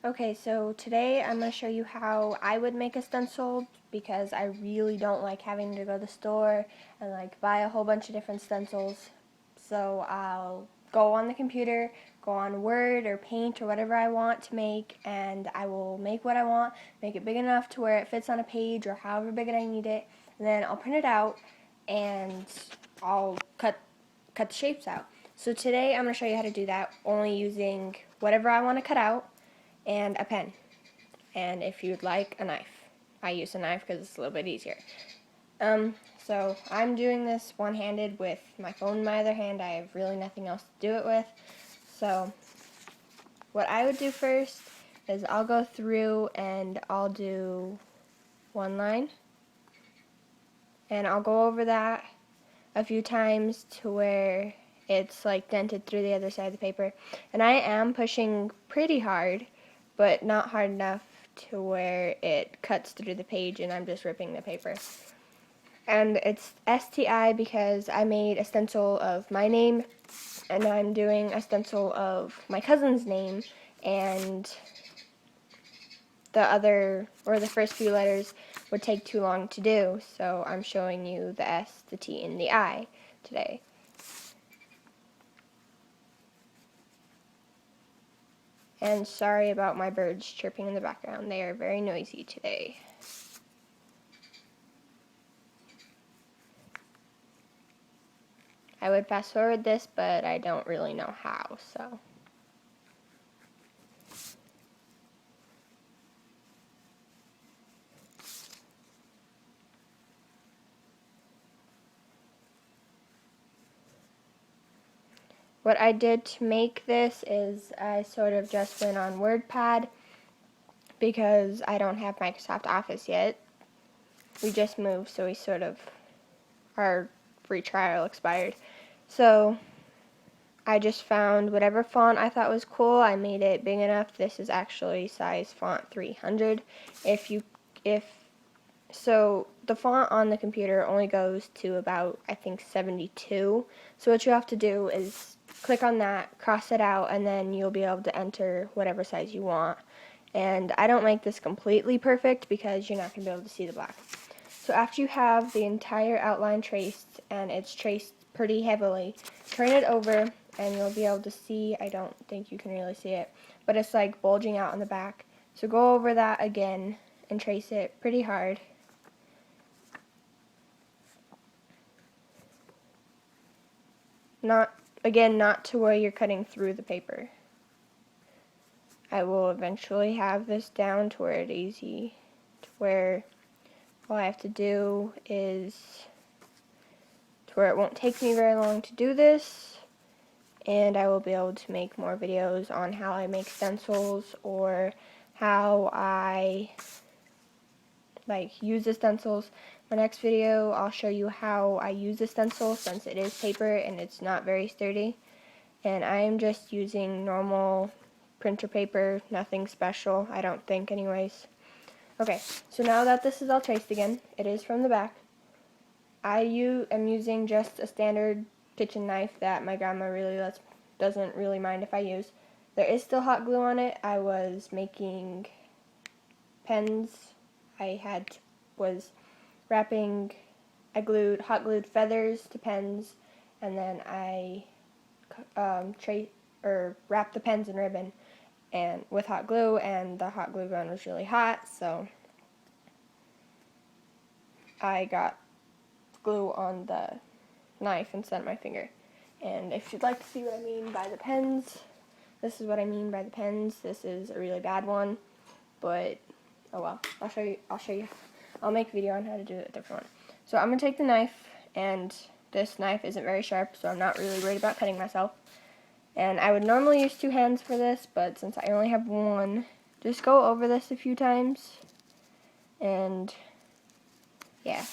Okay, so today I'm going to show you how I would make a stencil because I really don't like having to go to the store and buy a whole bunch of different stencils. So I'll go on the computer, go on Word or Paint or whatever I want to make, and I will make what I want, make it big enough to where it fits on a page or however big I need it, and then I'll print it out and I'll cut the shapes out. So today I'm going to show you how to do that only using whatever I want to cut out and a pen, and if you'd like, a knife. I use a knife because it's a little bit easier. So I'm doing this one-handed with my phone in my other hand. I have really nothing else to do it with. So what I would do first is I'll go through and I'll do one line, and I'll go over that a few times to where it's dented through the other side of the paper. And I am pushing pretty hard, but not hard enough to where it cuts through the page and I'm just ripping the paper. And it's STI because I made a stencil of my name, and I'm doing a stencil of my cousin's name, and the first few letters would take too long to do, so I'm showing you the S, the T, and the I today. And sorry about my birds chirping in the background. They are very noisy today. I would fast forward this, but I don't really know how, so. What I did to make this is I sort of just went on WordPad because I don't have Microsoft Office yet. We just moved, so our free trial expired. So I just found whatever font I thought was cool. I made it big enough. This is actually size font 300. So the font on the computer only goes to about, I think, 72. So what you have to do is click on that, cross it out, and then you'll be able to enter whatever size you want. And I don't make this completely perfect because you're not going to be able to see the black. So after you have the entire outline traced, and it's traced pretty heavily, turn it over and you'll be able to see, I don't think you can really see it, but it's bulging out on the back. So go over that again and trace it pretty hard. Not to where you're cutting through the paper. I will eventually have this down to where it's easy, to where all I have to do is, to where it won't take me very long to do this, and I will be able to make more videos on how I make stencils or how I use the stencils. My next video, I'll show you how I use the stencil since it is paper and it's not very sturdy. And I am just using normal printer paper, nothing special, I don't think anyways. Okay, so now that this is all traced again, it is from the back. I am using just a standard kitchen knife that my grandma doesn't really mind if I use. There is still hot glue on it. I was making pens. I hot glued feathers to pens, and then I wrapped the pens in ribbon and with hot glue, and the hot glue gun was really hot, so I got glue on the knife instead of my finger. And if you'd like to see what I mean by the pens, this is what I mean by the pens. This is a really bad one, but oh well. I'll show you. I'll make a video on how to do a different one. So I'm going to take the knife, and this knife isn't very sharp, so I'm not really worried about cutting myself. And I would normally use two hands for this, but since I only have one, just go over this a few times, and yeah.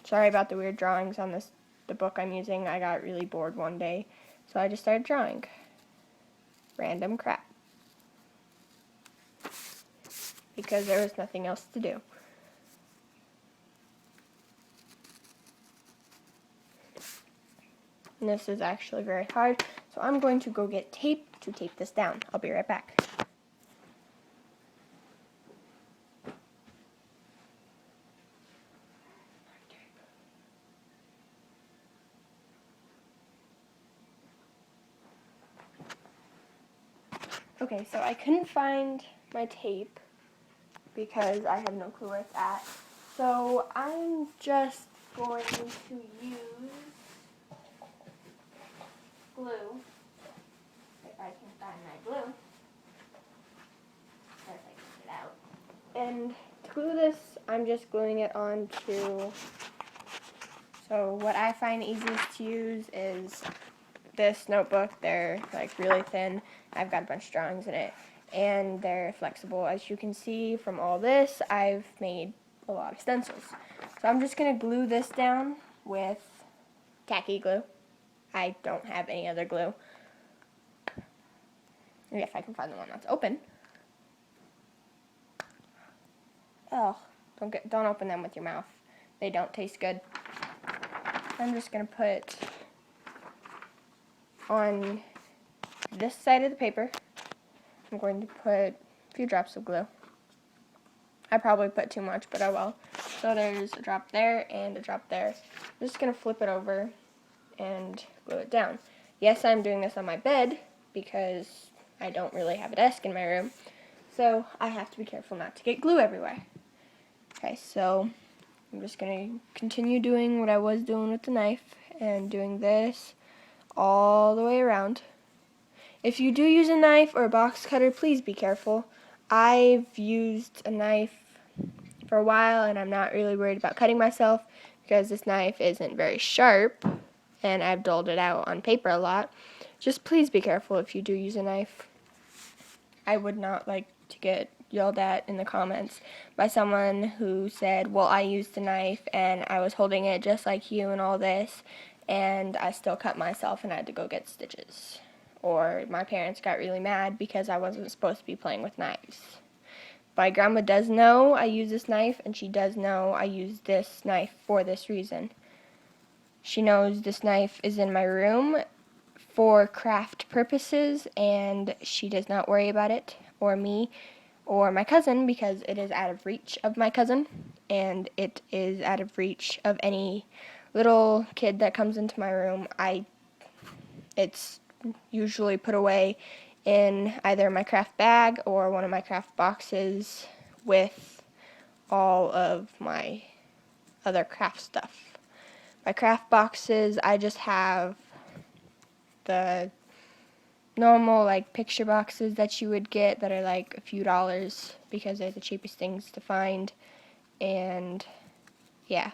Sorry about the weird drawings on the book I'm using. I got really bored one day, so I just started drawing random crap because there was nothing else to do. And this is actually very hard, so I'm going to go get tape to tape this down. I'll be right back. Okay, so I couldn't find my tape because I have no clue where it's at. So I'm just going to use glue, if I can find my glue, as I get it out. And to glue this, I'm just gluing it onto, so what I find easiest to use is this notebook. They're like really thin. I've got a bunch of drawings in it, and they're flexible. As you can see from all this, I've made a lot of stencils. So I'm just going to glue this down with tacky glue. I don't have any other glue. If I can find the one that's open. Oh, don't open them with your mouth. They don't taste good. I'm just going to put on this side of the paper, I'm going to put a few drops of glue. I probably put too much, but I will. So there's a drop there and a drop there. I'm just going to flip it over and glue it down. Yes, I'm doing this on my bed because I don't really have a desk in my room, so I have to be careful not to get glue everywhere. Okay, so I'm just going to continue doing what I was doing with the knife and doing this all the way around. If you do use a knife or a box cutter, please be careful. I've used a knife for a while and I'm not really worried about cutting myself because this knife isn't very sharp and I've dulled it out on paper a lot. Just please be careful if you do use a knife. I would not like to get yelled at in the comments by someone who said, well, I used a knife and I was holding it just like you and all this, and I still cut myself and I had to go get stitches. Or my parents got really mad because I wasn't supposed to be playing with knives. My grandma does know I use this knife, and she does know I use this knife for this reason. She knows this knife is in my room for craft purposes, and she does not worry about it, or me, or my cousin, because it is out of reach of my cousin, and it is out of reach of any little kid that comes into my room. It's usually put away in either my craft bag or one of my craft boxes with all of my other craft stuff. My craft boxes, I just have the normal like picture boxes that you would get that are like a few dollars because they're the cheapest things to find, and yeah.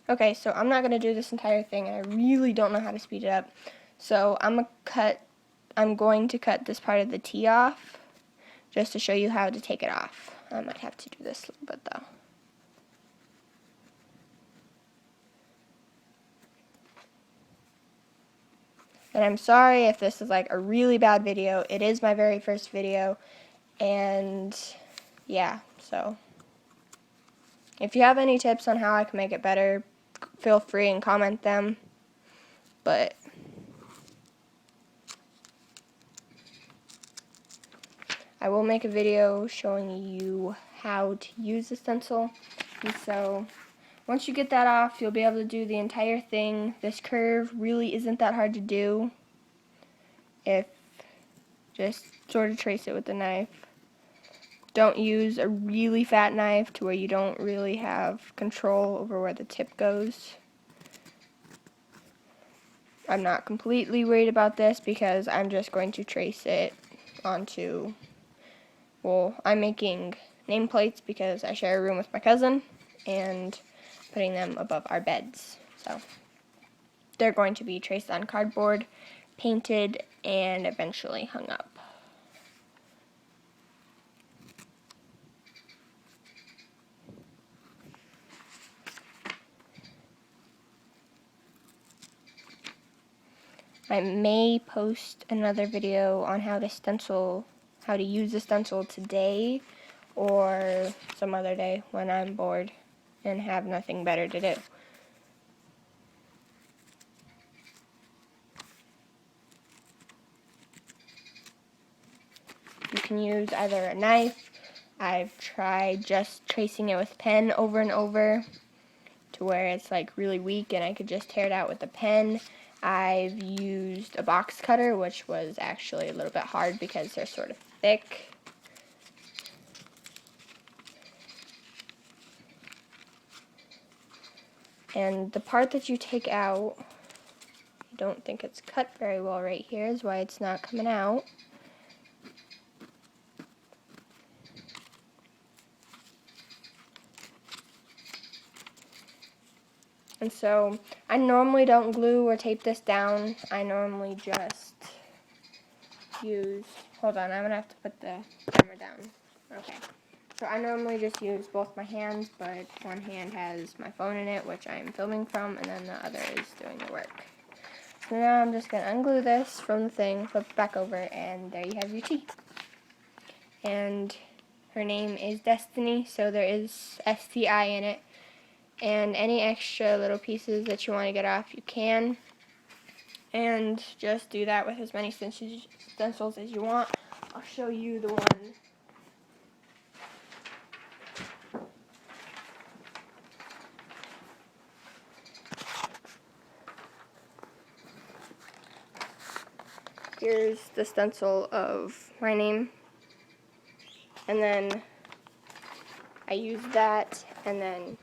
Okay, so I'm not going to do this entire thing, and I really don't know how to speed it up. So I'm going to cut this part of the T off, just to show you how to take it off. I might have to do this a little bit, though. And I'm sorry if this is like a really bad video. It is my very first video, and yeah, so if you have any tips on how I can make it better, feel free and comment them. But I will make a video showing you how to use the stencil. And so once you get that off, you'll be able to do the entire thing. This curve really isn't that hard to do if just sort of trace it with the knife. Don't use a really fat knife to where you don't really have control over where the tip goes. I'm not completely worried about this because I'm just going to trace it onto, well, I'm making nameplates because I share a room with my cousin and putting them above our beds. So they're going to be traced on cardboard, painted, and eventually hung up. I may post another video on how to use the stencil today or some other day when I'm bored and have nothing better to do. can use either a knife. I've tried just tracing it with pen over and over to where it's like really weak and I could just tear it out with a pen. I've used a box cutter, which was actually a little bit hard because they're sort of thick. And the part that you take out, I don't think it's cut very well right here, is why it's not coming out. And so I normally don't glue or tape this down. I normally just use, hold on, I'm going to have to put the camera down. Okay. So I normally just use both my hands, but one hand has my phone in it, which I'm filming from, and then the other is doing the work. So now I'm just going to unglue this from the thing, flip it back over, and there you have your tea. And her name is Destiny, so there is S-T-I in it. And any extra little pieces that you want to get off, you can. And just do that with as many stencils as you want. I'll show you the one. Here's the stencil of my name. And then I use that, and then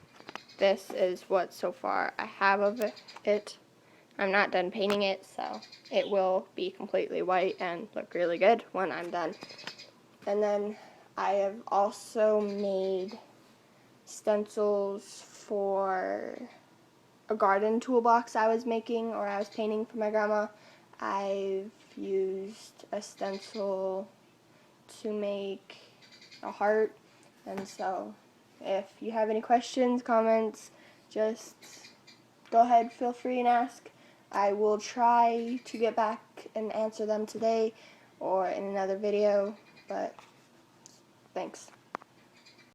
this is what so far I have of it. I'm not done painting it, so it will be completely white and look really good when I'm done. And then I have also made stencils for a garden toolbox I was making, or I was painting for my grandma. I've used a stencil to make a heart, and so if you have any questions, comments, just go ahead, feel free and ask. I will try to get back and answer them today or in another video, but thanks.